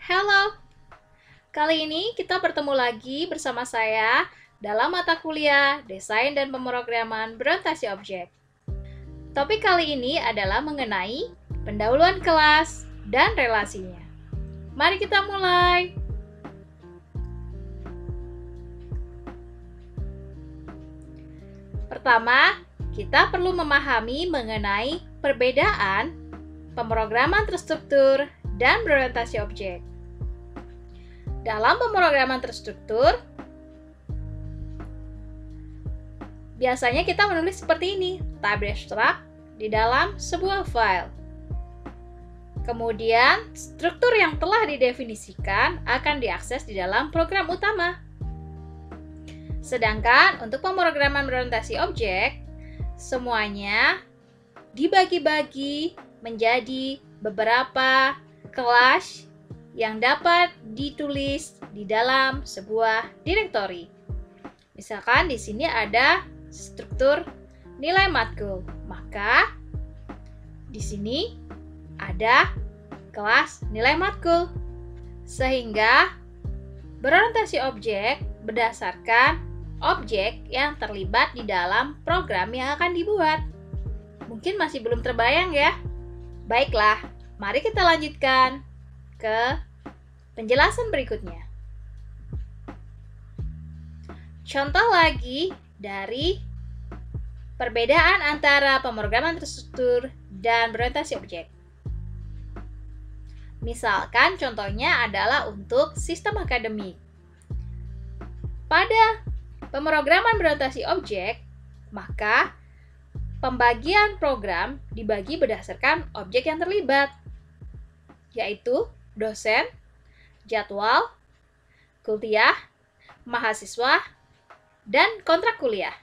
Halo, kali ini kita bertemu lagi bersama saya dalam mata kuliah Desain dan Pemrograman Berorientasi Objek. Topik kali ini adalah mengenai pendahuluan kelas dan relasinya. Mari kita mulai. Pertama, kita perlu memahami mengenai perbedaan pemrograman terstruktur dan berorientasi objek. Dalam pemrograman terstruktur, biasanya kita menulis seperti ini, tab abstrak di dalam sebuah file. Kemudian, struktur yang telah didefinisikan akan diakses di dalam program utama. Sedangkan untuk pemrograman berorientasi objek, semuanya dibagi-bagi menjadi beberapa kelas yang dapat ditulis di dalam sebuah direktori. Misalkan di sini ada struktur nilai matkul, maka di sini ada kelas nilai matkul. Sehingga berorientasi objek berdasarkan objek yang terlibat di dalam program yang akan dibuat. Mungkin masih belum terbayang ya? Baiklah, mari kita lanjutkan ke penjelasan berikutnya. Contoh lagi dari perbedaan antara pemrograman terstruktur dan berorientasi objek. Misalkan contohnya adalah untuk sistem akademik. Pada pemrograman berorientasi objek, maka pembagian program dibagi berdasarkan objek yang terlibat, yaitu dosen, jadwal, kuliah, mahasiswa, dan kontrak kuliah.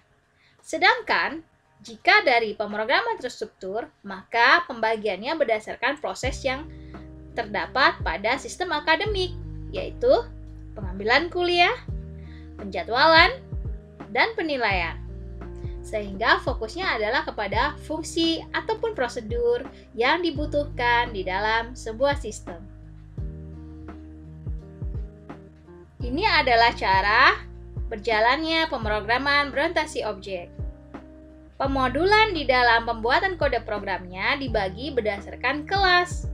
Sedangkan, jika dari pemrograman terstruktur, maka pembagiannya berdasarkan proses yang terdapat pada sistem akademik, yaitu pengambilan kuliah, penjadwalan, dan penilaian. Sehingga fokusnya adalah kepada fungsi ataupun prosedur yang dibutuhkan di dalam sebuah sistem. Ini adalah cara berjalannya pemrograman berorientasi objek. Pemodulan di dalam pembuatan kode programnya dibagi berdasarkan kelas.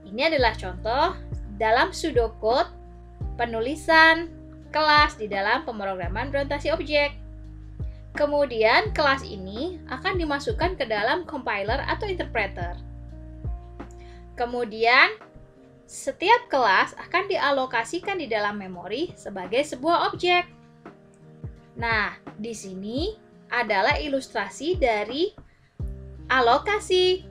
Ini adalah contoh dalam pseudocode penulisan kelas di dalam pemrograman berorientasi objek. Kemudian kelas ini akan dimasukkan ke dalam compiler atau interpreter. Kemudian setiap kelas akan dialokasikan di dalam memori sebagai sebuah objek. Nah, di sini adalah ilustrasi dari alokasi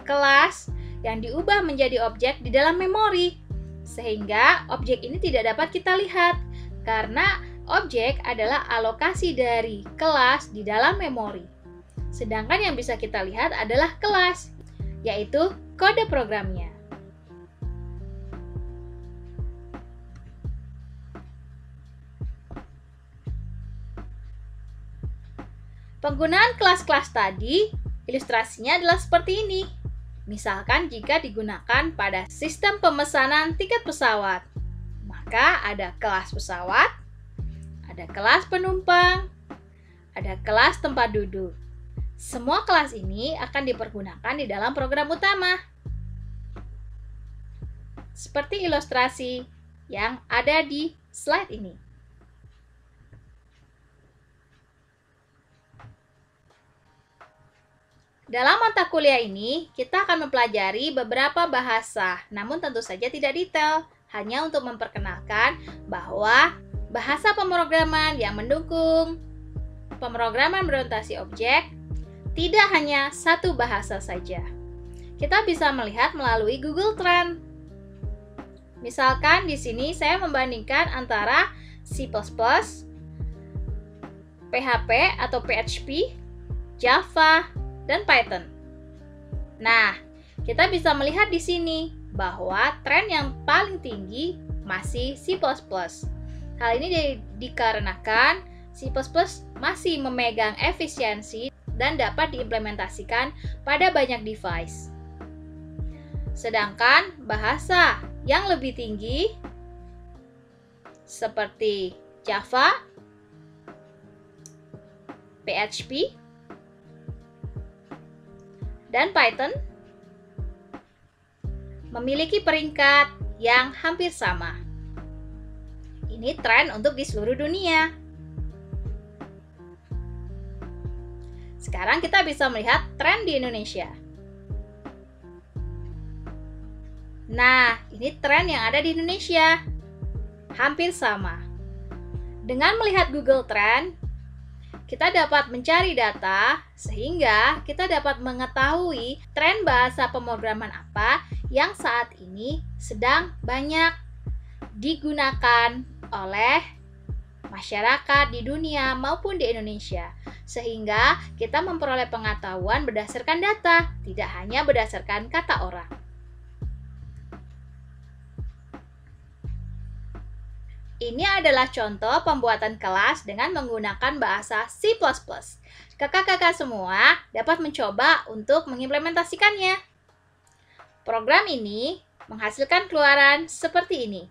kelas yang diubah menjadi objek di dalam memori. Sehingga objek ini tidak dapat kita lihat karena objek adalah alokasi dari kelas di dalam memori. Sedangkan yang bisa kita lihat adalah kelas, yaitu kode programnya. Penggunaan kelas-kelas tadi, ilustrasinya adalah seperti ini. Misalkan jika digunakan pada sistem pemesanan tiket pesawat, maka ada kelas pesawat, ada kelas penumpang, ada kelas tempat duduk. Semua kelas ini akan dipergunakan di dalam program utama. Seperti ilustrasi yang ada di slide ini. Dalam mata kuliah ini, kita akan mempelajari beberapa bahasa, namun tentu saja tidak detail, hanya untuk memperkenalkan bahwa bahasa pemrograman yang mendukung pemrograman berorientasi objek tidak hanya satu bahasa saja. Kita bisa melihat melalui Google Trend. Misalkan di sini saya membandingkan antara C++, PHP atau PHP, Java, dan Python. Nah, kita bisa melihat di sini bahwa tren yang paling tinggi masih C++. Hal ini dikarenakan C++ masih memegang efisiensi dan dapat diimplementasikan pada banyak device. Sedangkan bahasa yang lebih tinggi seperti Java, PHP, dan Python memiliki peringkat yang hampir sama. Ini tren untuk di seluruh dunia. Sekarang kita bisa melihat tren di Indonesia. Nah, ini tren yang ada di Indonesia. Hampir sama. Dengan melihat Google Trend, kita dapat mencari data sehingga kita dapat mengetahui tren bahasa pemrograman apa yang saat ini sedang banyak digunakan oleh masyarakat di dunia maupun di Indonesia. Sehingga kita memperoleh pengetahuan berdasarkan data, tidak hanya berdasarkan kata orang. Ini adalah contoh pembuatan kelas dengan menggunakan bahasa C++. Kakak-kakak semua dapat mencoba untuk mengimplementasikannya. Program ini menghasilkan keluaran seperti ini.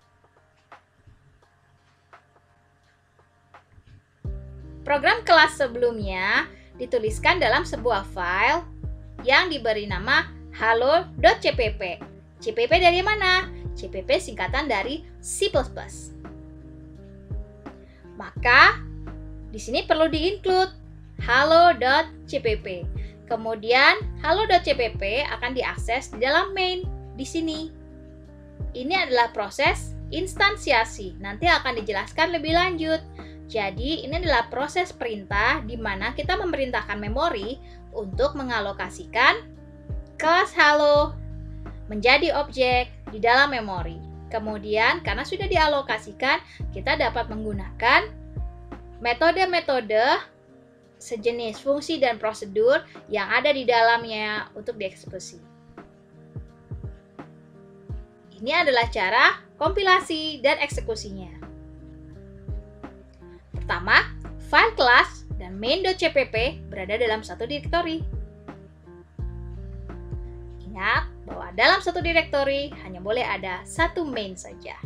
Program kelas sebelumnya dituliskan dalam sebuah file yang diberi nama halo.cpp. CPP dari mana? CPP singkatan dari C++. Maka di sini perlu di-include halo.cpp. Kemudian halo.cpp akan diakses di dalam main di sini. Ini adalah proses instansiasi. Nanti akan dijelaskan lebih lanjut. Jadi ini adalah proses perintah di mana kita memerintahkan memori untuk mengalokasikan kelas halo menjadi objek di dalam memori. Kemudian, karena sudah dialokasikan, kita dapat menggunakan metode-metode sejenis fungsi dan prosedur yang ada di dalamnya untuk dieksekusi. Ini adalah cara kompilasi dan eksekusinya. Pertama, file kelas dan main.cpp berada dalam satu direktori. Ingat bahwa dalam satu direktori hanya boleh ada satu main saja.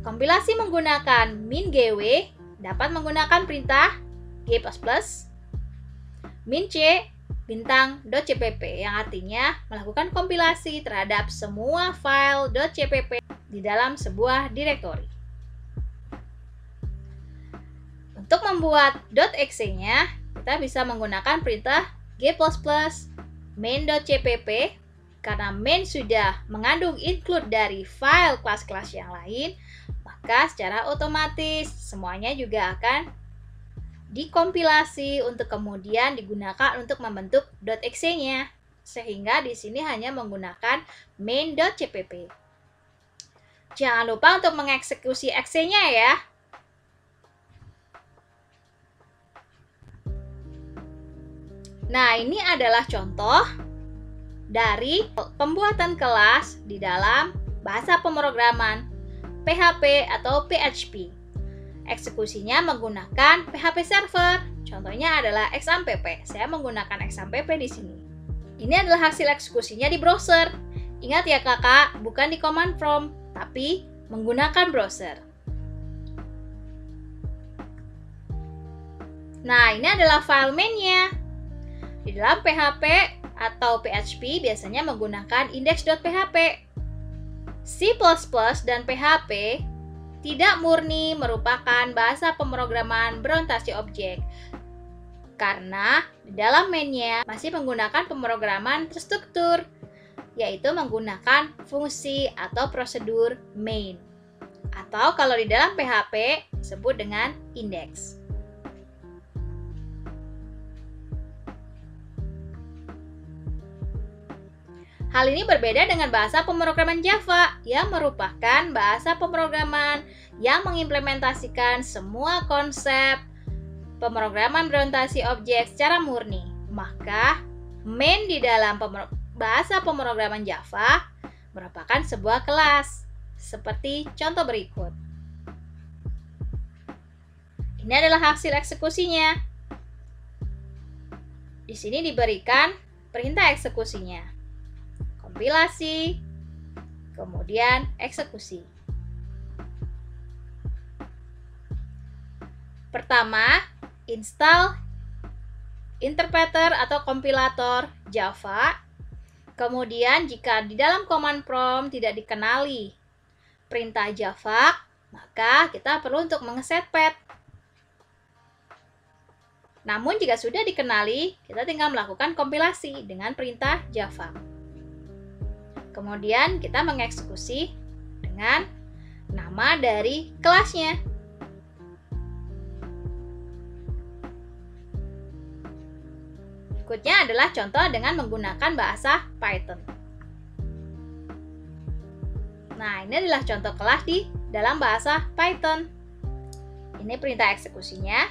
Kompilasi menggunakan min.gw dapat menggunakan perintah g++, min.c bintang.cpp yang artinya melakukan kompilasi terhadap semua file .cpp di dalam sebuah direktori. Untuk membuat .exe-nya, kita bisa menggunakan perintah g++ main.cpp karena main sudah mengandung include dari file kelas-kelas yang lain, maka secara otomatis semuanya juga akan dikompilasi untuk kemudian digunakan untuk membentuk .exe-nya. Sehingga di sini hanya menggunakan main.cpp. Jangan lupa untuk mengeksekusi exe-nya ya. Nah, ini adalah contoh dari pembuatan kelas di dalam bahasa pemrograman PHP atau PHP. Eksekusinya menggunakan PHP server. Contohnya adalah XAMPP. Saya menggunakan XAMPP di sini. Ini adalah hasil eksekusinya di browser. Ingat ya kakak, bukan di command prompt, tapi menggunakan browser. Nah, ini adalah file main-nya. Di dalam PHP atau PHP biasanya menggunakan index.php. C++ dan PHP tidak murni merupakan bahasa pemrograman berorientasi objek. Karena di dalam main-nya masih menggunakan pemrograman terstruktur, yaitu menggunakan fungsi atau prosedur main. Atau kalau di dalam PHP disebut dengan index. Hal ini berbeda dengan bahasa pemrograman Java yang merupakan bahasa pemrograman yang mengimplementasikan semua konsep pemrograman berorientasi objek secara murni. Maka, main di dalam bahasa pemrograman Java merupakan sebuah kelas, seperti contoh berikut. Ini adalah hasil eksekusinya. Di sini diberikan perintah eksekusinya. kompilasi, kemudian eksekusi. Pertama, install interpreter atau kompilator Java. Kemudian jika di dalam command prompt tidak dikenali perintah Java, maka kita perlu untuk mengesetpad. Namun jika sudah dikenali, kita tinggal melakukan kompilasi dengan perintah Java. Kemudian kita mengeksekusi dengan nama dari kelasnya. Berikutnya adalah contoh dengan menggunakan bahasa Python. Nah, ini adalah contoh kelas di dalam bahasa Python. Ini perintah eksekusinya.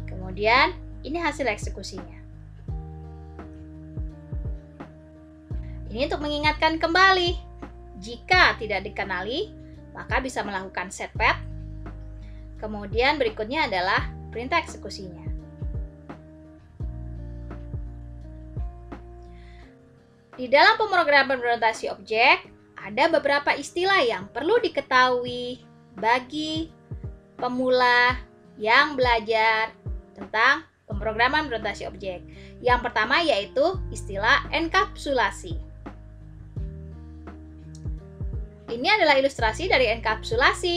Kemudian, ini hasil eksekusinya. Ini untuk mengingatkan kembali. Jika tidak dikenali, maka bisa melakukan setpad. Kemudian berikutnya adalah perintah eksekusinya. Di dalam pemrograman berorientasi objek, ada beberapa istilah yang perlu diketahui bagi pemula yang belajar tentang pemrograman berorientasi objek. Yang pertama yaitu istilah enkapsulasi. Ini adalah ilustrasi dari enkapsulasi,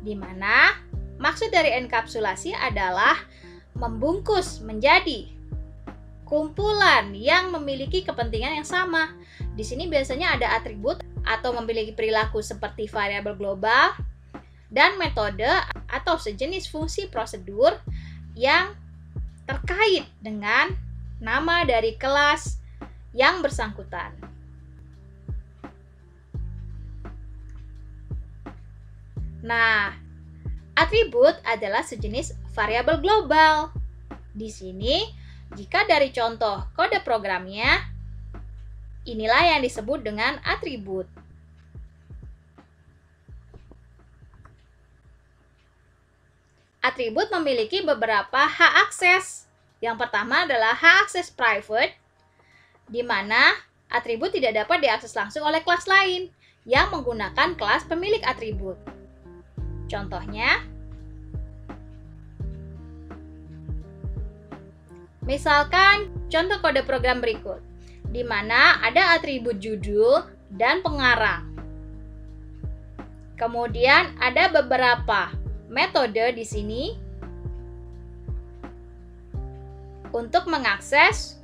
di mana maksud dari enkapsulasi adalah membungkus menjadi kumpulan yang memiliki kepentingan yang sama. Di sini biasanya ada atribut atau memiliki perilaku seperti variabel global dan metode atau sejenis fungsi prosedur yang terkait dengan nama dari kelas yang bersangkutan. Nah, atribut adalah sejenis variabel global. Di sini, jika dari contoh kode programnya, inilah yang disebut dengan atribut. Atribut memiliki beberapa hak akses. Yang pertama adalah hak akses private, di mana atribut tidak dapat diakses langsung oleh kelas lain yang menggunakan kelas pemilik atribut. Contohnya, misalkan contoh kode program berikut, di mana ada atribut judul dan pengarang. Kemudian ada beberapa metode di sini untuk mengakses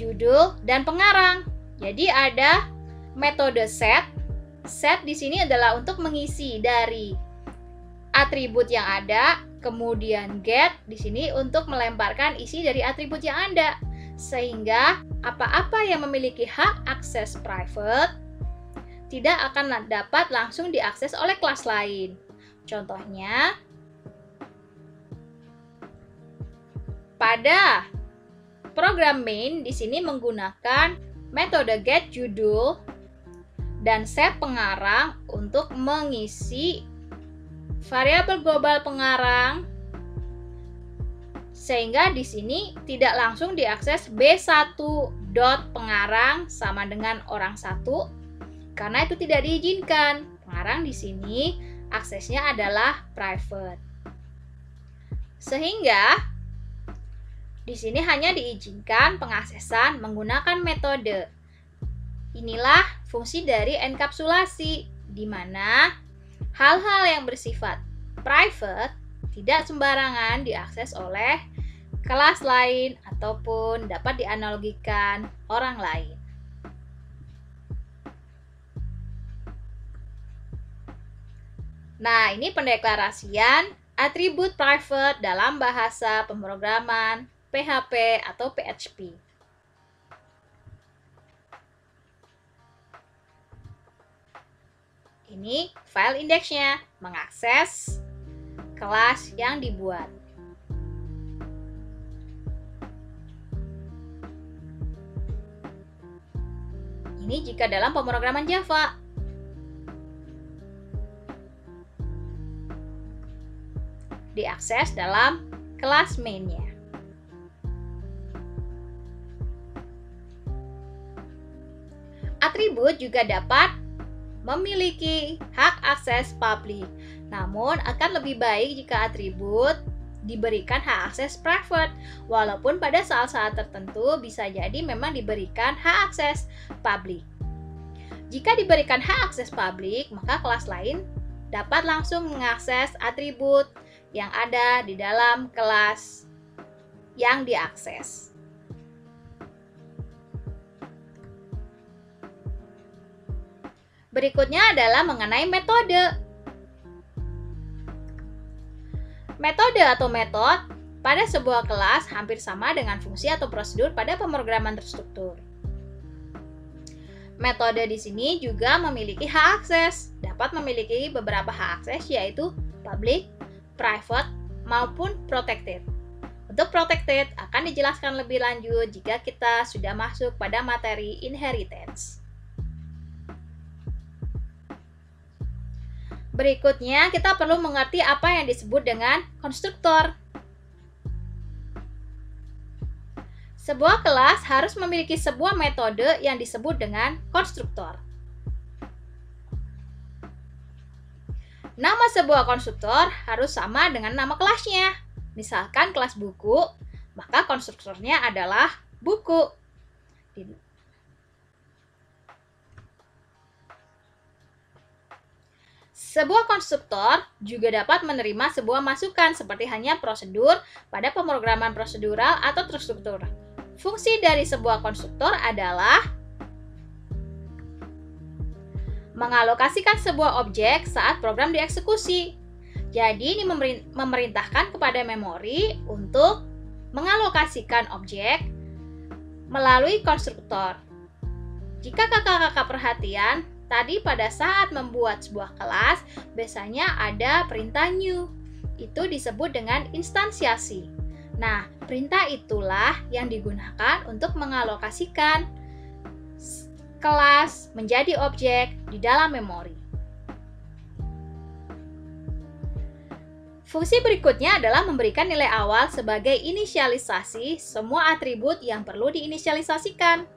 judul dan pengarang. Jadi ada metode set. Set di sini adalah untuk mengisi dari atribut yang ada, kemudian get di sini untuk melemparkan isi dari atribut yang ada. Sehingga apa-apa yang memiliki hak akses private tidak akan dapat langsung diakses oleh kelas lain. Contohnya, pada program main di sini menggunakan metode get judul dan set pengarang untuk mengisi variabel global pengarang, sehingga di sini tidak langsung diakses b1.pengarang sama dengan orang satu, karena itu tidak diizinkan. Pengarang di sini aksesnya adalah private. Sehingga di sini hanya diizinkan pengaksesan menggunakan metode. Inilah fungsi dari enkapsulasi, di mana hal-hal yang bersifat private tidak sembarangan diakses oleh kelas lain ataupun dapat dianalogikan orang lain. Nah, ini pendeklarasian atribut private dalam bahasa pemrograman PHP atau PHP. Ini file indeksnya, mengakses kelas yang dibuat. Ini jika dalam pemrograman Java. Diakses dalam kelas main-nya. Atribut juga dapat memiliki hak akses publik. Namun, akan lebih baik jika atribut diberikan hak akses private, walaupun pada saat-saat tertentu bisa jadi memang diberikan hak akses publik. Jika diberikan hak akses publik, maka kelas lain dapat langsung mengakses atribut yang ada di dalam kelas yang diakses. Berikutnya adalah mengenai metode. Metode atau metode pada sebuah kelas hampir sama dengan fungsi atau prosedur pada pemrograman terstruktur. Metode di sini juga memiliki hak akses, dapat memiliki beberapa hak akses yaitu public, private, maupun protected. Untuk protected akan dijelaskan lebih lanjut jika kita sudah masuk pada materi inheritance. Berikutnya, kita perlu mengerti apa yang disebut dengan konstruktor. Sebuah kelas harus memiliki sebuah metode yang disebut dengan konstruktor. Nama sebuah konstruktor harus sama dengan nama kelasnya. Misalkan kelas buku, maka konstruktornya adalah buku. Sebuah konstruktor juga dapat menerima sebuah masukan seperti hanya prosedur pada pemrograman prosedural atau terstruktur. Fungsi dari sebuah konstruktor adalah mengalokasikan sebuah objek saat program dieksekusi. Jadi ini memerintahkan kepada memori untuk mengalokasikan objek melalui konstruktor. Jika kakak-kakak perhatian, tadi pada saat membuat sebuah kelas, biasanya ada perintah new. Itu disebut dengan instansiasi. Nah, perintah itulah yang digunakan untuk mengalokasikan kelas menjadi objek di dalam memori. Fungsi berikutnya adalah memberikan nilai awal sebagai inisialisasi semua atribut yang perlu diinisialisasikan.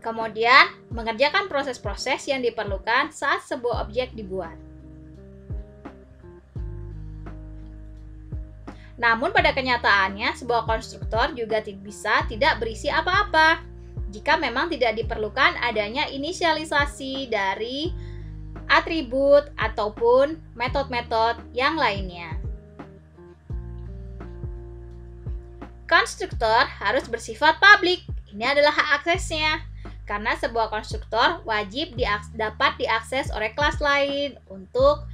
Kemudian, mengerjakan proses-proses yang diperlukan saat sebuah objek dibuat. Namun pada kenyataannya, sebuah konstruktor juga bisa tidak berisi apa-apa jika memang tidak diperlukan adanya inisialisasi dari atribut ataupun metode-metode yang lainnya. Konstruktor harus bersifat publik. Ini adalah hak aksesnya. Karena sebuah konstruktor wajib dapat diakses oleh kelas lain untuk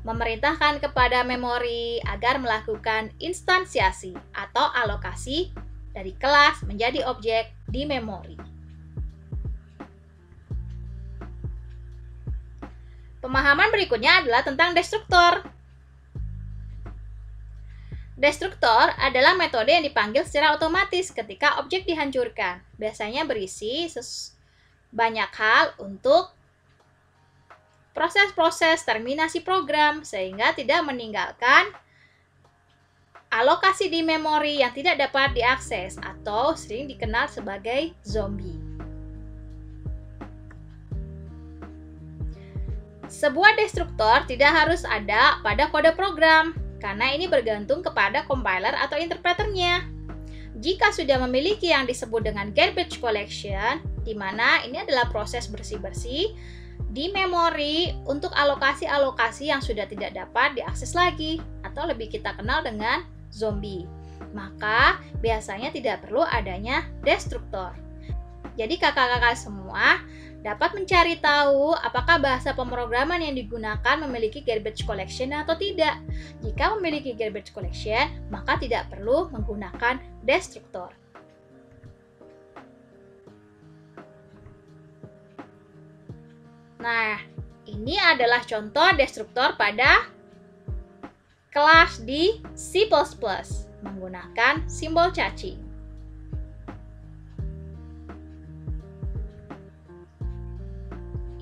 memerintahkan kepada memori agar melakukan instansiasi atau alokasi dari kelas menjadi objek di memori. Pemahaman berikutnya adalah tentang destruktor. Destruktor adalah metode yang dipanggil secara otomatis ketika objek dihancurkan. Biasanya berisi banyak hal untuk proses-proses terminasi program sehingga tidak meninggalkan alokasi di memori yang tidak dapat diakses atau sering dikenal sebagai zombie. Sebuah destruktor tidak harus ada pada kode program karena ini bergantung kepada compiler atau interpreternya. Jika sudah memiliki yang disebut dengan garbage collection, di mana ini adalah proses bersih-bersih di memori untuk alokasi-alokasi yang sudah tidak dapat diakses lagi, atau lebih kita kenal dengan zombie. Maka biasanya tidak perlu adanya destruktor. Jadi kakak-kakak semua dapat mencari tahu apakah bahasa pemrograman yang digunakan memiliki garbage collection atau tidak. Jika memiliki garbage collection, maka tidak perlu menggunakan destruktor. Nah, ini adalah contoh destruktor pada kelas di C++ menggunakan simbol cacing.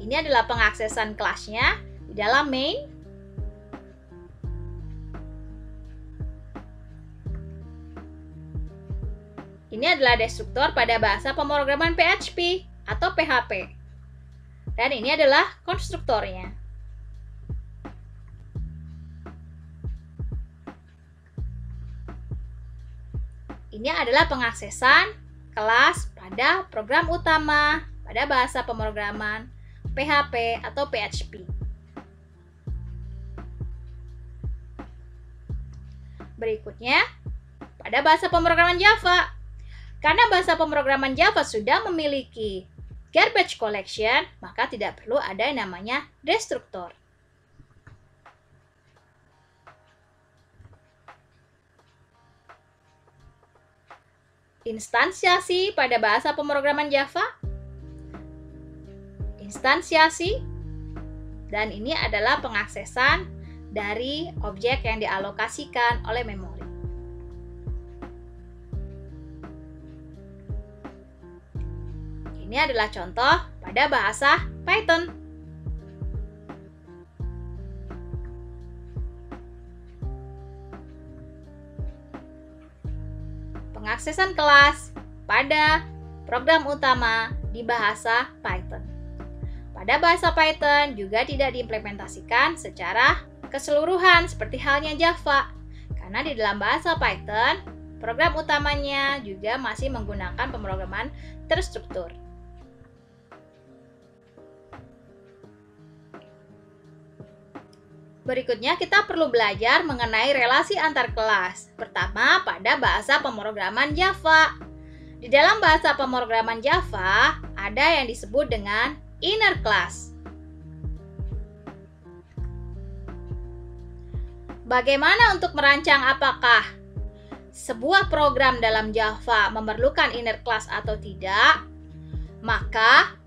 Ini adalah pengaksesan kelasnya di dalam main. Ini adalah destruktor pada bahasa pemrograman PHP atau PHP. Dan ini adalah konstruktornya. Ini adalah pengaksesan kelas pada program utama pada bahasa pemrograman PHP atau PHP. Berikutnya, pada bahasa pemrograman Java. Karena bahasa pemrograman Java sudah memiliki garbage collection, maka tidak perlu ada yang namanya destruktor. Instansiasi pada bahasa pemrograman Java. Instansiasi, dan ini adalah pengaksesan dari objek yang dialokasikan oleh memori. Ini adalah contoh pada bahasa Python. Pengaksesan kelas pada program utama di bahasa Python. Pada bahasa Python juga tidak diimplementasikan secara keseluruhan seperti halnya Java, karena di dalam bahasa Python program utamanya juga masih menggunakan pemrograman terstruktur. Berikutnya kita perlu belajar mengenai relasi antar kelas. Pertama, pada bahasa pemrograman Java. Di dalam bahasa pemrograman Java ada yang disebut dengan inner class. Bagaimana untuk merancang apakah sebuah program dalam Java memerlukan inner class atau tidak? Maka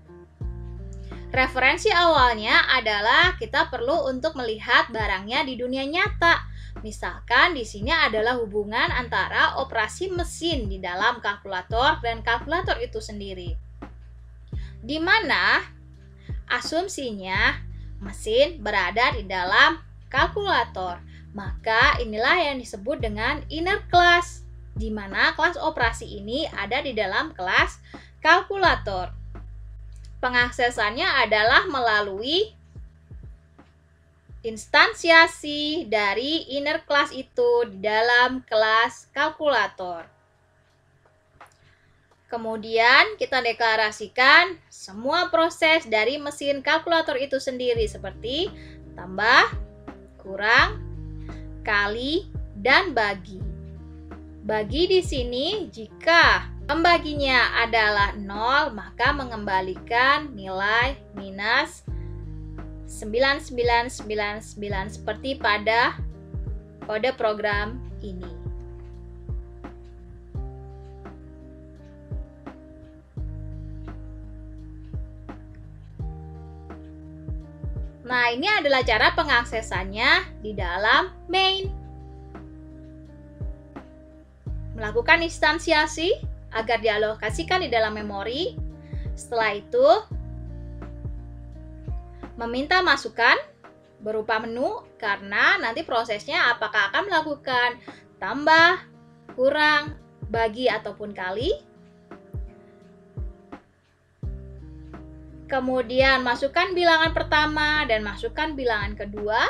referensi awalnya adalah kita perlu untuk melihat barangnya di dunia nyata. Misalkan di sini adalah hubungan antara operasi mesin di dalam kalkulator dan kalkulator itu sendiri. Di mana asumsinya mesin berada di dalam kalkulator. Maka inilah yang disebut dengan inner class, di mana kelas operasi ini ada di dalam kelas kalkulator. Pengaksesannya adalah melalui instansiasi dari inner class itu di dalam kelas kalkulator. Kemudian kita deklarasikan semua proses dari mesin kalkulator itu sendiri seperti tambah, kurang, kali, dan bagi. Bagi di sini jika pembaginya adalah 0, maka mengembalikan nilai minus 9999 seperti pada kode program ini. Nah, ini adalah cara pengaksesannya di dalam main. Melakukan instansiasi agar dialokasikan di dalam memori. Setelah itu, meminta masukan berupa menu karena nanti prosesnya apakah akan melakukan tambah, kurang, bagi, ataupun kali. Kemudian masukkan bilangan pertama dan masukkan bilangan kedua.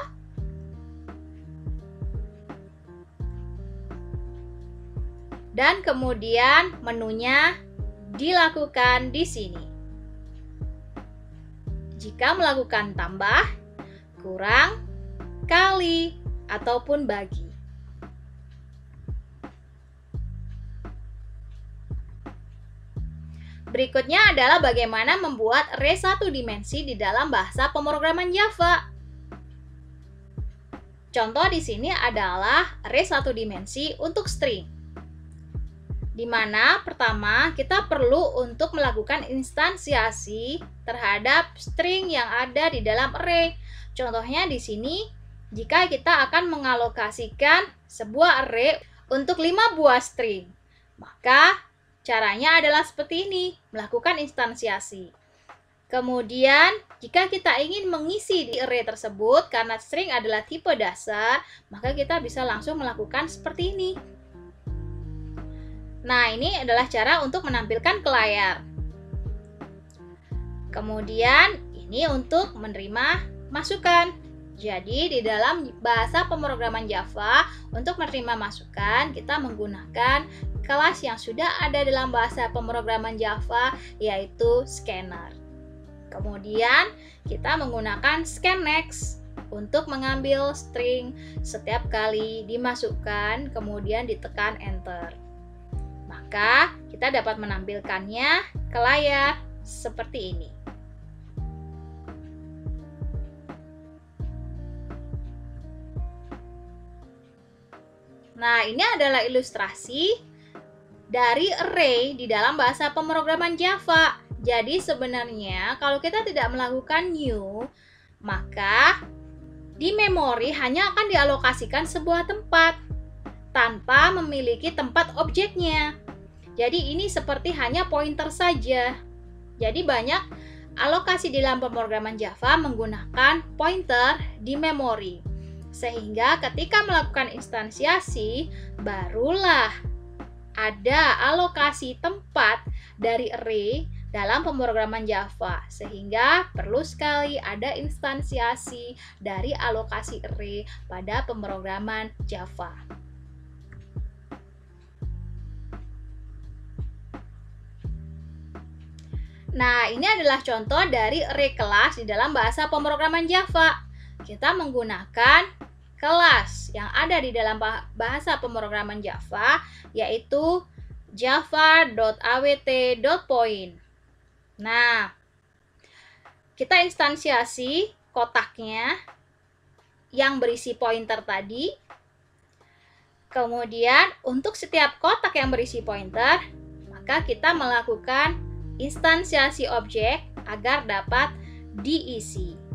Dan kemudian menunya dilakukan di sini. Jika melakukan tambah, kurang, kali, ataupun bagi. Berikutnya adalah bagaimana membuat array satu dimensi di dalam bahasa pemrograman Java. Contoh di sini adalah array satu dimensi untuk string. Di mana pertama kita perlu untuk melakukan instansiasi terhadap string yang ada di dalam array. Contohnya di sini, jika kita akan mengalokasikan sebuah array untuk 5 buah string, maka caranya adalah seperti ini, melakukan instansiasi. Kemudian, jika kita ingin mengisi di array tersebut karena string adalah tipe dasar, maka kita bisa langsung melakukan seperti ini. Nah, ini adalah cara untuk menampilkan ke layar. Kemudian, ini untuk menerima masukan. Jadi, di dalam bahasa pemrograman Java, untuk menerima masukan, kita menggunakan kelas yang sudah ada dalam bahasa pemrograman Java, yaitu scanner. Kemudian, kita menggunakan scanNext untuk mengambil string setiap kali dimasukkan, kemudian ditekan Enter. Maka, kita dapat menampilkannya ke layar seperti ini. Nah, ini adalah ilustrasi dari array di dalam bahasa pemrograman Java. Jadi sebenarnya kalau kita tidak melakukan new, maka di memori hanya akan dialokasikan sebuah tempat tanpa memiliki tempat objeknya. Jadi ini seperti hanya pointer saja. Jadi banyak alokasi di dalam pemrograman Java menggunakan pointer di memori. Sehingga ketika melakukan instansiasi, barulah ada alokasi tempat dari array dalam pemrograman Java. Sehingga perlu sekali ada instansiasi dari alokasi array pada pemrograman Java. Nah, ini adalah contoh dari array kelas di dalam bahasa pemrograman Java. Kita menggunakan kelas yang ada di dalam bahasa pemrograman Java, yaitu java.awt.point. Nah, kita instansiasi kotaknya yang berisi pointer tadi. Kemudian, untuk setiap kotak yang berisi pointer, maka kita melakukan instansiasi objek agar dapat diisi.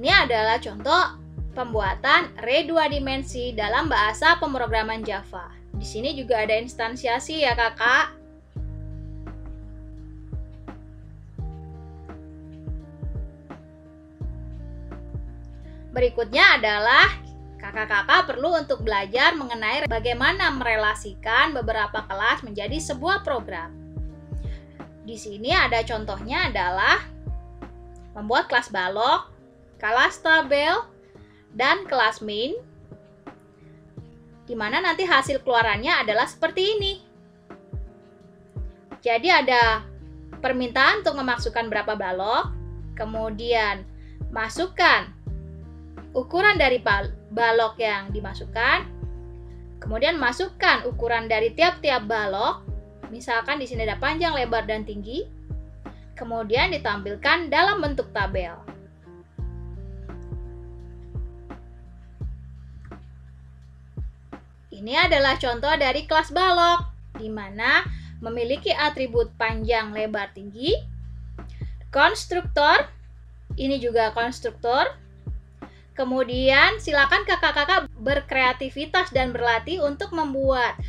Ini adalah contoh pembuatan array 2 dimensi dalam bahasa pemrograman Java. Di sini juga ada instansiasi ya, Kakak. Berikutnya adalah kakak-kakak perlu untuk belajar mengenai bagaimana merelasikan beberapa kelas menjadi sebuah program. Di sini ada contohnya adalah membuat kelas balok, kelas tabel, dan kelas main, di mana nanti hasil keluarannya adalah seperti ini. Jadi ada permintaan untuk memasukkan berapa balok, kemudian masukkan ukuran dari balok yang dimasukkan, kemudian masukkan ukuran dari tiap-tiap balok, misalkan di sini ada panjang, lebar, dan tinggi, kemudian ditampilkan dalam bentuk tabel. Ini adalah contoh dari kelas balok, di mana memiliki atribut panjang, lebar, tinggi, konstruktor, ini juga konstruktor. Kemudian silakan kakak-kakak berkreativitas dan berlatih untuk membuat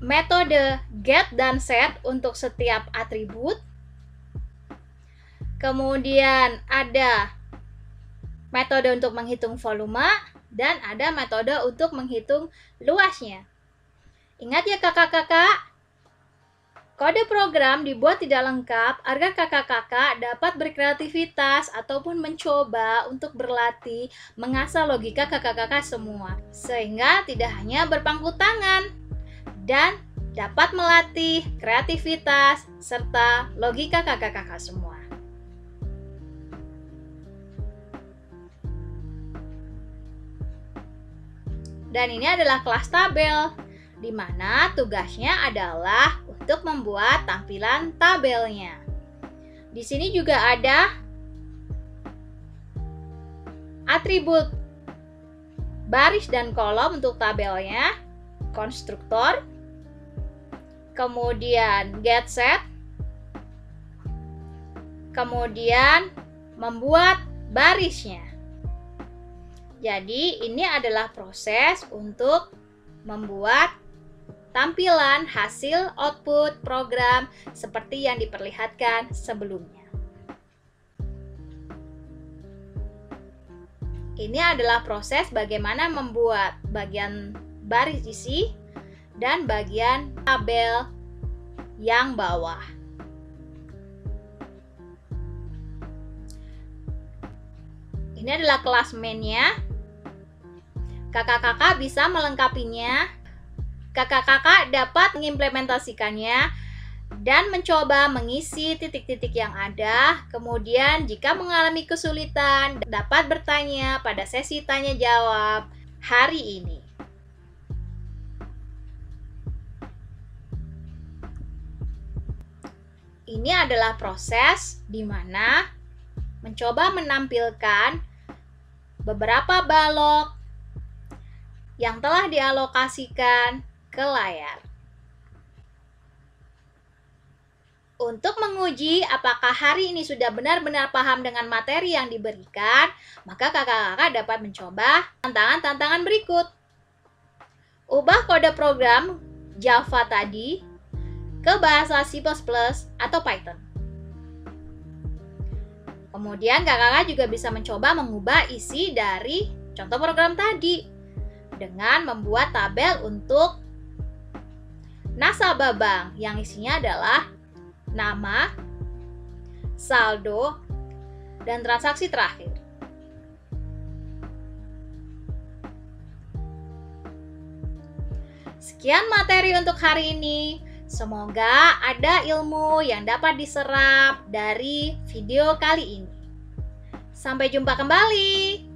metode get dan set untuk setiap atribut. Kemudian ada metode untuk menghitung volume dan ada metode untuk menghitung luasnya. Ingat ya kakak-kakak, kode program dibuat tidak lengkap agar kakak-kakak dapat berkreativitas ataupun mencoba untuk berlatih mengasah logika kakak-kakak semua. Sehingga tidak hanya berpangku tangan dan dapat melatih kreativitas serta logika kakak-kakak semua. Dan ini adalah kelas tabel, di mana tugasnya adalah untuk membuat tampilan tabelnya. Di sini juga ada atribut baris dan kolom untuk tabelnya, konstruktor, kemudian get set, kemudian membuat barisnya. Jadi ini adalah proses untuk membuat tampilan hasil output program seperti yang diperlihatkan sebelumnya. Ini adalah proses bagaimana membuat bagian baris isi dan bagian tabel yang bawah. Ini adalah kelas mainnya. Kakak-kakak bisa melengkapinya. Kakak-kakak dapat mengimplementasikannya dan mencoba mengisi titik-titik yang ada. Kemudian jika mengalami kesulitan, dapat bertanya pada sesi tanya jawab hari ini. Ini adalah proses di mana mencoba menampilkan beberapa balok yang telah dialokasikan ke layar. Untuk menguji apakah hari ini sudah benar-benar paham dengan materi yang diberikan, maka kakak-kakak dapat mencoba tantangan-tantangan berikut. Ubah kode program Java tadi ke bahasa C++ atau Python. Kemudian kakak-kakak juga bisa mencoba mengubah isi dari contoh program tadi dengan membuat tabel untuk nasabah bank yang isinya adalah nama, saldo, dan transaksi terakhir. Sekian materi untuk hari ini. Semoga ada ilmu yang dapat diserap dari video kali ini. Sampai jumpa kembali.